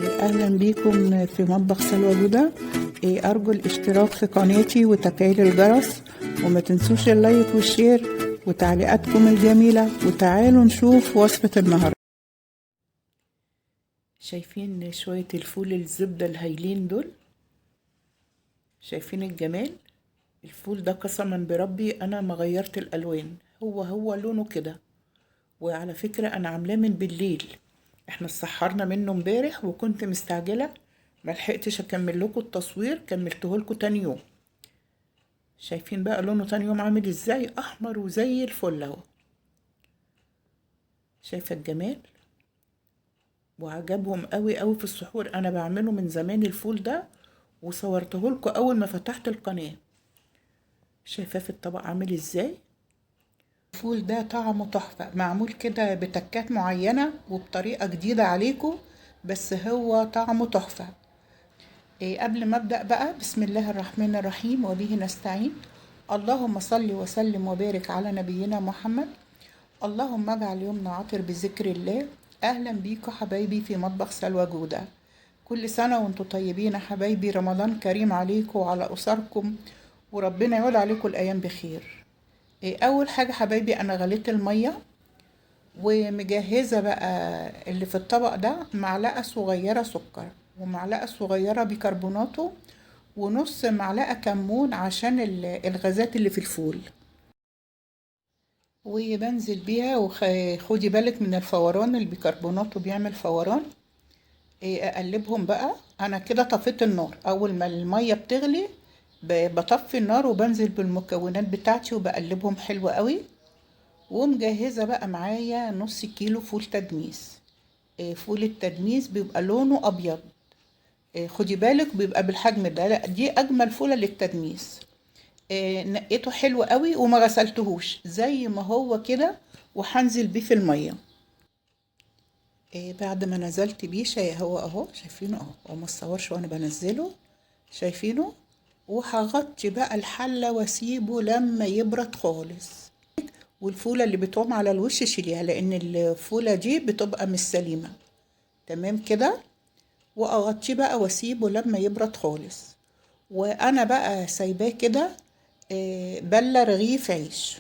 أهلا بيكم في مطبخ سلوى جودة. أرجو الاشتراك في قناتي وتفعيل الجرس، وما تنسوش اللايك والشير وتعليقاتكم الجميلة. وتعالوا نشوف وصفة النهاردة. شايفين شوية الفول الزبدة الهايلين دول؟ شايفين الجمال؟ الفول ده قسما بربي أنا ما غيرت الألوان، هو لونه كده. وعلى فكرة أنا عاملاه من بالليل، احنا اتسحرنا منه امبارح وكنت مستعجلة ملحقتش اكمل لكم التصوير، كملته لكم تاني يوم. شايفين بقى لونه تاني يوم عامل ازاي؟ احمر وزي الفل اهو. شايفه الجمال؟ وعجبهم قوي قوي في السحور. انا بعمله من زمان الفول ده، وصورته لكم اول ما فتحت القناه. شايفاه في الطبق عامل ازاي؟ الفول ده طعمه تحفه، معمول كده بتكات معينه وبطريقه جديده عليكم، بس هو طعمه تحفه. قبل ما ابدا بقى، بسم الله الرحمن الرحيم وبه نستعين. اللهم صل وسلم وبارك على نبينا محمد. اللهم اجعل يومنا عطر بذكر الله. اهلا بيكم حبايبي في مطبخ سلوى جودة. كل سنة وانتم طيبين يا حبايبي، رمضان كريم عليكم وعلى أسركم، وربنا يعود عليكم الأيام بخير. أول حاجة حبايبي، أنا غليت المية ومجهزة بقى اللي في الطبق ده معلقة صغيرة سكر، ومعلقة صغيرة بيكربوناتو، ونص معلقة كمون عشان الغازات اللي في الفول. وبنزل بيها، وخدي بالك من الفوران، البيكربوناتو بيعمل فوران. اقلبهم بقى. انا كده طفيت النار، اول ما المية بتغلي بطفي النار وبنزل بالمكونات بتاعتي وبقلبهم حلو قوي. ومجهزة بقى معايا نص كيلو فول تدميس. فول التدميس بيبقى لونه ابيض. خدي بالك بيبقى بالحجم ده، لا دي اجمل فولة للتدميس. نقيته حلو قوي وما غسلتهوش زي ما هو كده، وهنزل بيه في المية. بعد ما نزلت بيه هو اهو، شايفينه اهو، وما اتصورش وانا بنزله، شايفينه. وهغطي بقى الحلة واسيبه لما يبرد خالص. والفولة اللي بتقوم على الوش شيليها، لان الفولة دي بتبقى مش سليمة. تمام كده. واغطيه بقى واسيبه لما يبرد خالص. وانا بقى سايباه كده. بلة رغيف عيش،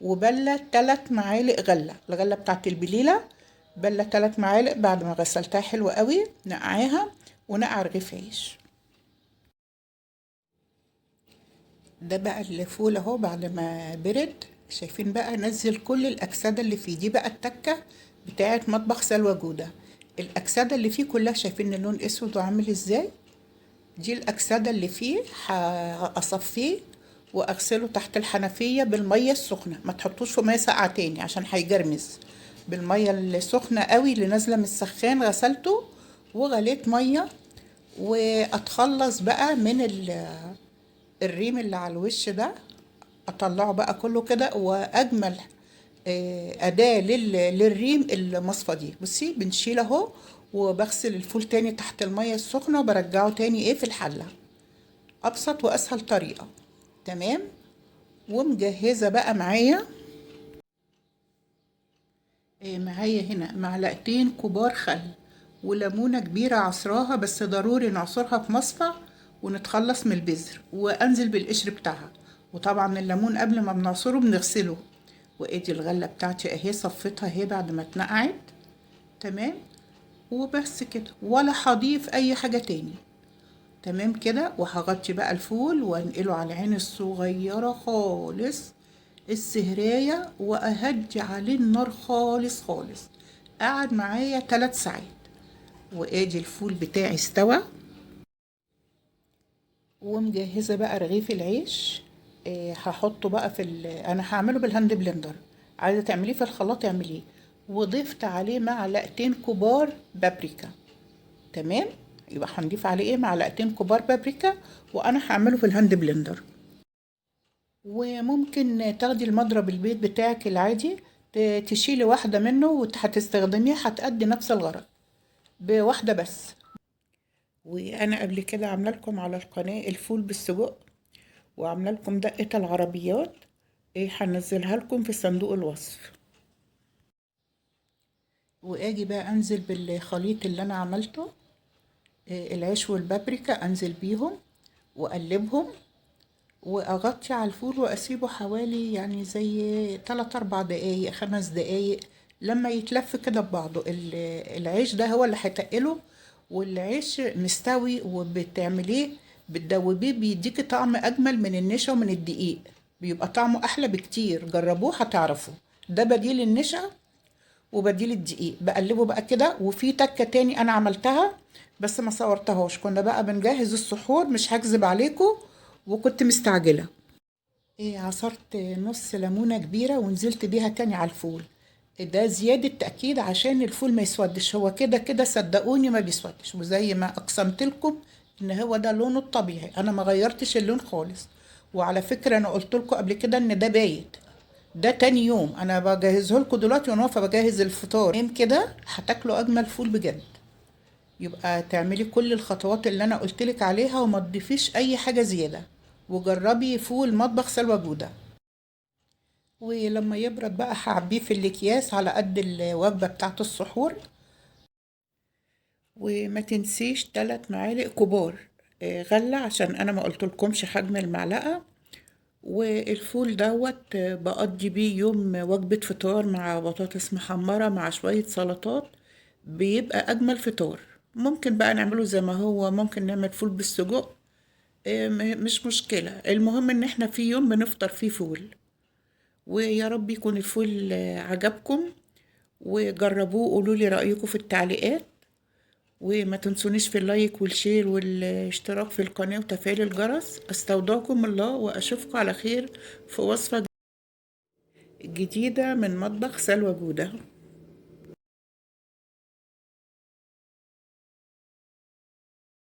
وبلة 3 معالق غلة، الغلة بتاعت البليلة. بلة 3 معالق بعد ما غسلتها حلوة قوي، نقعاها ونقع رغيف عيش. ده بقى الفول اهو بعد ما برد. شايفين بقى؟ نزل كل الأكسدة اللي فيه. دي بقى التكة بتاعت مطبخ سلوى جودة. الأكسدة اللي فيه كلها، شايفين اللون اسود وعامل ازاي؟ دي الأكسدة اللي فيه. هأصفيه وأغسله تحت الحنفية بالمية السخنة، ما تحطوش في مية ساقعة تاني عشان هيجرمز. بالمية السخنة قوي اللي نازلة من السخان غسلته وغليت مية. وأتخلص بقى من الريم اللي على الوش ده، أطلعه بقى كله كده. وأجمل أداة للريم المصفى دي. بصي بنشيل اهو، وبغسل الفول تاني تحت المية السخنة وبرجعه تاني في الحلة. ابسط واسهل طريقة. تمام. ومجهزة بقى معايا. معايا هنا معلقتين كبار خل، وليمونة كبيرة عصراها، بس ضروري نعصرها في مصفى ونتخلص من البذر وانزل بالقشر بتاعها. وطبعا الليمون قبل ما بنعصره بنغسله. وادي الغلة بتاعتي اهي، صفيتها اهي بعد ما اتنقعت. تمام. وبس كده، ولا هضيف اي حاجة تاني. تمام كده. وهغطي بقى الفول وانقله على العين الصغيرة خالص، السهراية، واهدي عليه النار خالص خالص. قعد معايا 3 ساعات. وادي الفول بتاعي استوى. ومجهزة بقى رغيف العيش. هحطه بقى انا هعمله بالهاند بلندر. عايزة تعمليه في الخلاط اعمليه. وضفت عليه معلقتين كبار بابريكا. تمام. يبقى هنضيف عليه معلقتين كبار بابريكا. وانا هعمله في الهاند بلندر. وممكن تاخدي المضرب البيت بتاعك العادي، تشيلي واحدة منه وهتستخدميها هتأدي نفس الغرض بواحدة بس. وانا قبل كده عامله لكم على القناة الفول بالسجق، وعامله لكم دقة العربيات. هنزلها لكم في صندوق الوصف. واجي بقى انزل بالخليط اللي انا عملته. العيش والبابريكا انزل بيهم واقلبهم واغطي على الفول واسيبه حوالي يعني زي 3 4 دقايق 5 دقايق لما يتلف كده ببعضه. العيش ده هو اللي هيتقله، والعيش مستوي وبتعمليه بتدوبيه بيديكي طعم اجمل من النشا ومن الدقيق، بيبقى طعمه احلى بكتير. جربوه هتعرفوا. ده بديل النشا وبديل الدقيق. بقلبه بقى كده. وفي تكة تاني انا عملتها بس ما صورتهاش، كنا بقى بنجهز السحور مش هكذب عليكم وكنت مستعجلة. عصرت نص ليمونة كبيرة ونزلت بيها تاني على الفول. ده زيادة تأكيد عشان الفول ما يسودش، هو كده كده صدقوني ما بيسودش، وزي ما أقسمت لكم إن هو ده لونه الطبيعي، أنا ما غيرتش اللون خالص. وعلى فكرة أنا قلت لكم قبل كده إن ده بايت، ده تاني يوم. أنا بجهزه لكم دلوقتي وأنا واقفة بجهز الفطار. يوم كده هتاكلوا أجمل فول بجد. يبقى تعملي كل الخطوات اللي أنا قلت لك عليها وما تضيفيش أي حاجة زيادة، وجربي فول مطبخ سلوى جودة. ولما يبرد بقى هعبيه في الاكياس على قد الوجبة بتاعت السحور. وما تنسيش 3 معالق كبار غلة، عشان انا ما قلتلكمش حجم المعلقة. والفول دوت بقضي بيه يوم وجبة فطار مع بطاطس محمرة مع شوية سلطات، بيبقى اجمل فطار. ممكن بقى نعمله زي ما هو، ممكن نعمل فول بالسجق، مش مشكلة. المهم ان احنا في يوم بنفطر فيه فول. ويا رب يكون الفول عجبكم، وجربوه قولوا لي رأيكم في التعليقات. وما تنسونيش في اللايك والشير والاشتراك في القناة وتفعيل الجرس. استودعكم الله واشوفكم على خير في وصفة جديدة من مطبخ سلوى جودة.